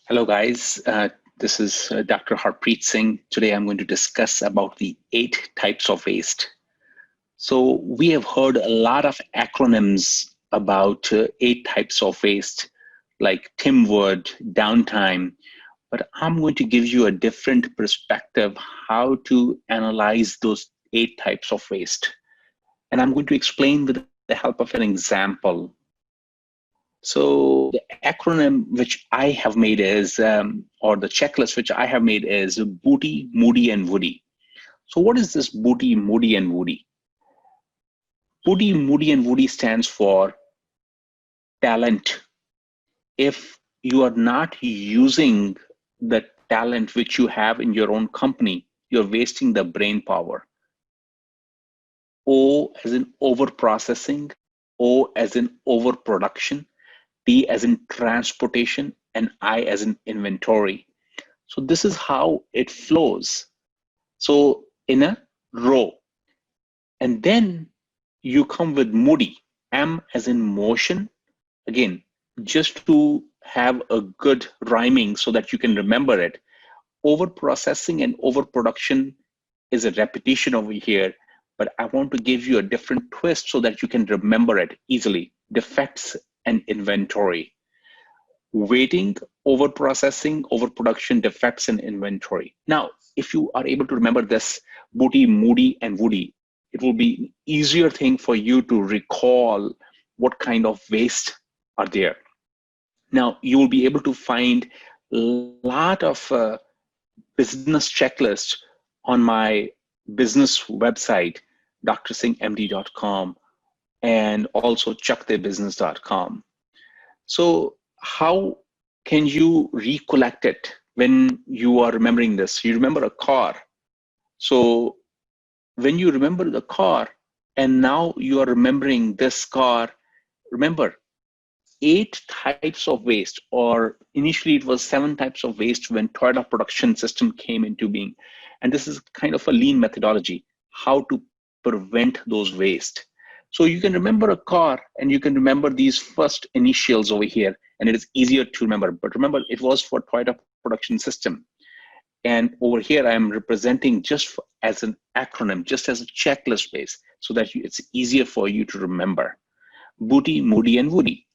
Hello, guys. This is Dr. Harpreet Singh. Today, I'm going to discuss about the 8 types of waste. So we have heard a lot of acronyms about 8 types of waste, like Timwood, downtime. But I'm going to give you a different perspective how to analyze those 8 types of waste. And I'm going to explain with the help of an example. So the acronym which I have made is, or the checklist which I have made is Booty, Moody, and Woody. So what is this Booty, Moody, and Woody? Booty, Moody, and Woody stands for talent. If you are not using the talent which you have in your own company, you're wasting the brain power. O as in over processing, O as in overproduction, T as in transportation, and I as in inventory. So this is how it flows. So in a row. And then you come with Moody, M as in motion. Again, just to have a good rhyming so that you can remember it. Over processing and overproduction is a repetition over here, but I want to give you a different twist so that you can remember it easily. Defects and inventory. Waiting, overprocessing, overproduction, defects, and inventory. Now, if you are able to remember this Booty, Moody, and Woody, it will be an easier thing for you to recall what kind of waste are there. Now, you will be able to find a lot of business checklists on my business website, drsinghmd.com, and also chucktheirbusiness.com. So how can you recollect it when you are remembering this? You remember a car. So when you remember the car and now you are remembering this car, remember 8 types of waste, or initially it was 7 types of waste when Toyota production system came into being. And this is kind of a lean methodology, how to prevent those waste. So you can remember a car and you can remember these first initials over here, and it is easier to remember. But remember, it was for Toyota production system. And over here, I'm representing just as an acronym, just as a checklist base, so that it's easier for you to remember. Booty, Moody, and Woody.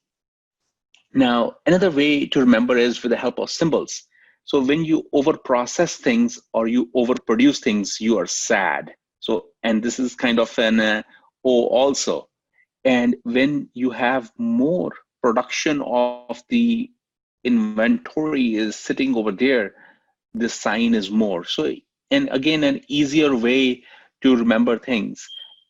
Now, another way to remember is with the help of symbols. So when you overprocess things or you overproduce things, you are sad. So, and this is kind of an O also. And when you have more production of the inventory is sitting over there, the sign is more. So, and again, an easier way to remember things.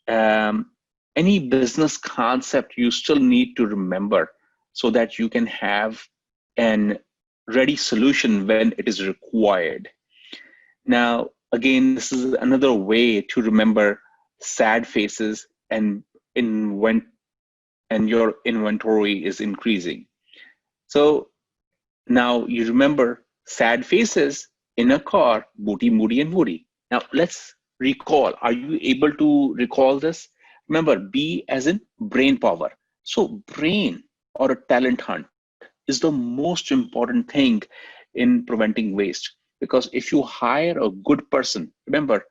Any business concept you still need to remember so that you can have an ready solution when it is required. Now, again, this is another way to remember sad faces and your inventory is increasing. So now you remember sad faces in a car, Booty, Moody, and Woody. Now let's recall. Are you able to recall this? Remember, B as in brain power. So brain or a talent hunt is the most important thing in preventing waste. Because if you hire a good person, remember,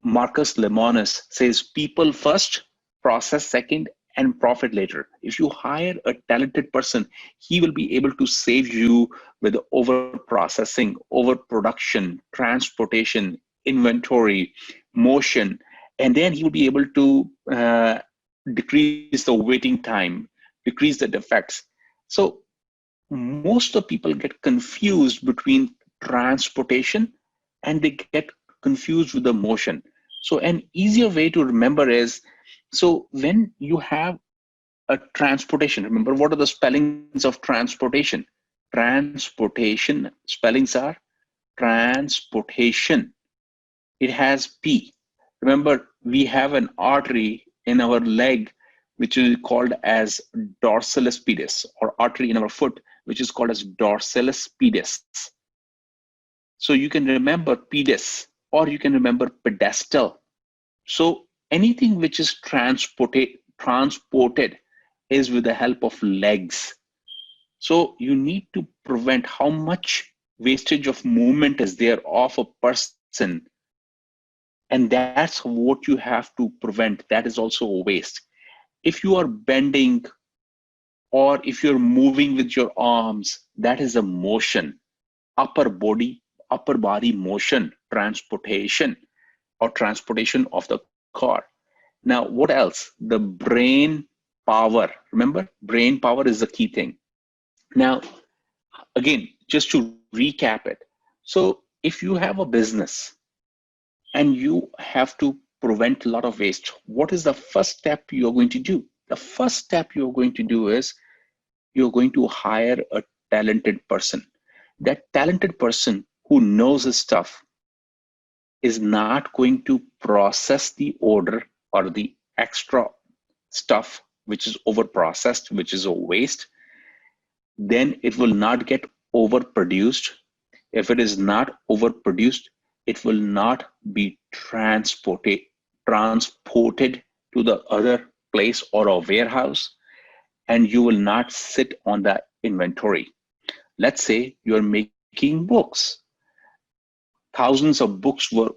Marcus Lemonis says people first, process second, and profit later. If you hire a talented person, he will be able to save you with over processing, overproduction, transportation, inventory, motion, and then he will be able to decrease the waiting time, decrease the defects. So most of people get confused between transportation and they get confused with the motion. So an easier way to remember is, so when you have a transportation, remember what are the spellings of transportation? Transportation spellings are transportation. It has P. Remember, we have an artery in our leg which is called as dorsalis pedis, or artery in our foot which is called as dorsalis pedis. So you can remember pedis, or you can remember pedestal. So anything which is transported is with the help of legs. So you need to prevent how much wastage of movement is there of a person. And that's what you have to prevent. That is also a waste. If you are bending or if you're moving with your arms, that is a motion, upper body motion, transportation of the car. Now, what else? The brain power. Remember, brain power is the key thing. Now, again, just to recap it. So if you have a business and you have to prevent a lot of waste, what is the first step you're going to do? The first step you're going to do is you're going to hire a talented person. That talented person who knows his stuff is not going to process the order or the extra stuff which is over processed, which is a waste. Then it will not get overproduced. If it is not overproduced, it will not be transported to the other place or a warehouse, and you will not sit on the inventory. Let's say you're making books. Thousands of books were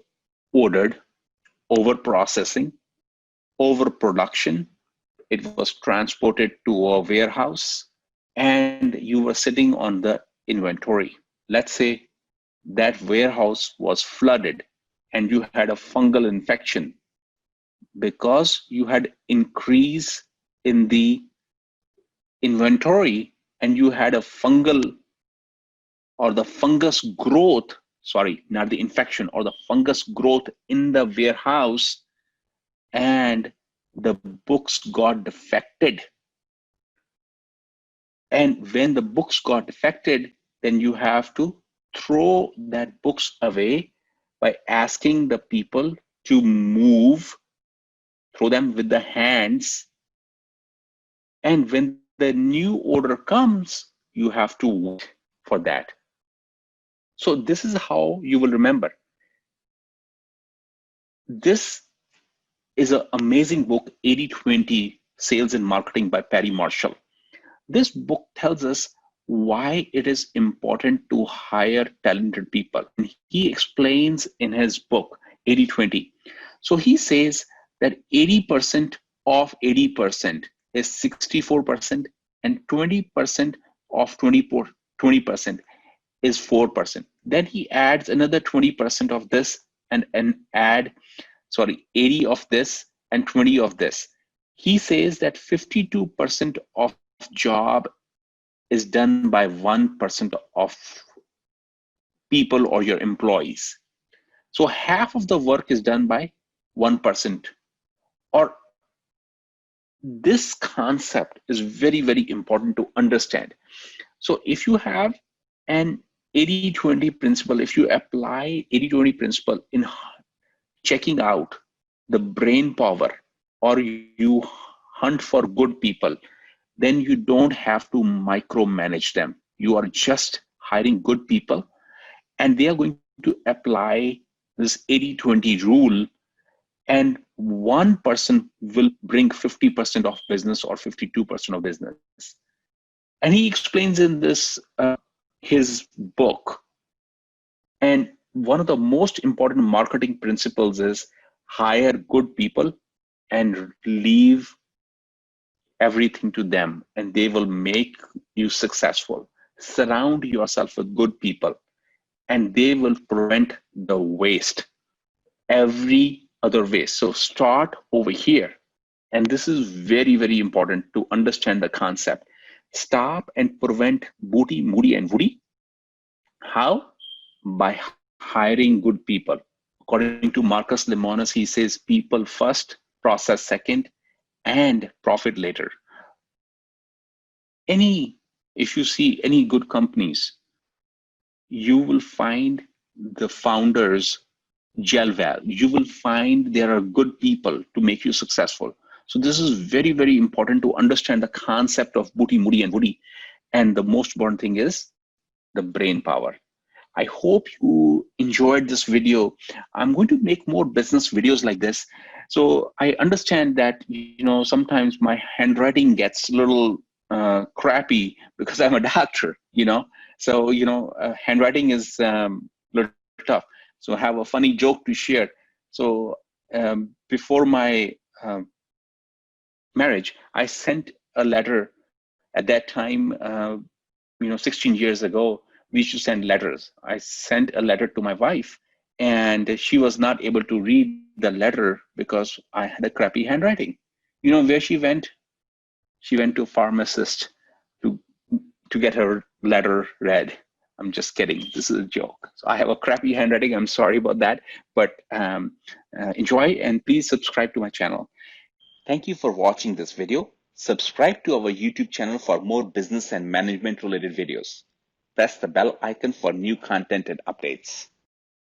ordered, over processing, overproduction. It was transported to a warehouse, and you were sitting on the inventory. Let's say that warehouse was flooded and you had a fungal infection because you had increase in the inventory and you had a fungal or the fungus growth, sorry, not the infection, or the fungus growth in the warehouse, and the books got defected. And when the books got defected, then you have to throw that books away by asking the people to move, throw them with the hands. And when the new order comes, you have to wait for that. So this is how you will remember. This is an amazing book, 80/20 Sales and Marketing by Perry Marshall. This book tells us why it is important to hire talented people. And he explains in his book, 80/20. So he says that 80% of 80% is 64%, and 20% of 20% is 4%. Then he adds another 20% of this and 80 of this and 20 of this. He says that 52% of job is done by 1% of people or your employees. So half of the work is done by 1%. Or this concept is very, very important to understand. So if you have an 80/20 principle, if you apply 80/20 principle in checking out the brain power, or you hunt for good people, then you don't have to micromanage them. You are just hiring good people, and they are going to apply this 80/20 rule, and one person will bring 50% of business or 52% of business. And he explains in this his book. And one of the most important marketing principles is hire good people and leave everything to them, and they will make you successful. Surround yourself with good people, and they will prevent the waste, every other waste. So start over here. And this is very, very important to understand the concept. Stop and prevent booty, moody, and woody. How? By hiring good people. According to Marcus Lemonis, he says people first, process second, and profit later. If you see any good companies, you will find the founders gel well. You will find there are good people to make you successful. So this is very, very important to understand the concept of booty, moody, and woody. And the most important thing is the brain power. I hope you enjoyed this video. I'm going to make more business videos like this. So I understand that, sometimes my handwriting gets a little crappy because I'm a doctor, So, handwriting is a little tough. So I have a funny joke to share. So before my marriage, I sent a letter at that time, 16 years ago, we used to send letters. I sent a letter to my wife, and she was not able to read the letter because I had a crappy handwriting. You know where she went? She went to a pharmacist to get her letter read. I'm just kidding. This is a joke. So I have a crappy handwriting. I'm sorry about that, but enjoy and please subscribe to my channel. Thank you for watching this video. Subscribe to our YouTube channel for more business and management related videos. Press the bell icon for new content and updates.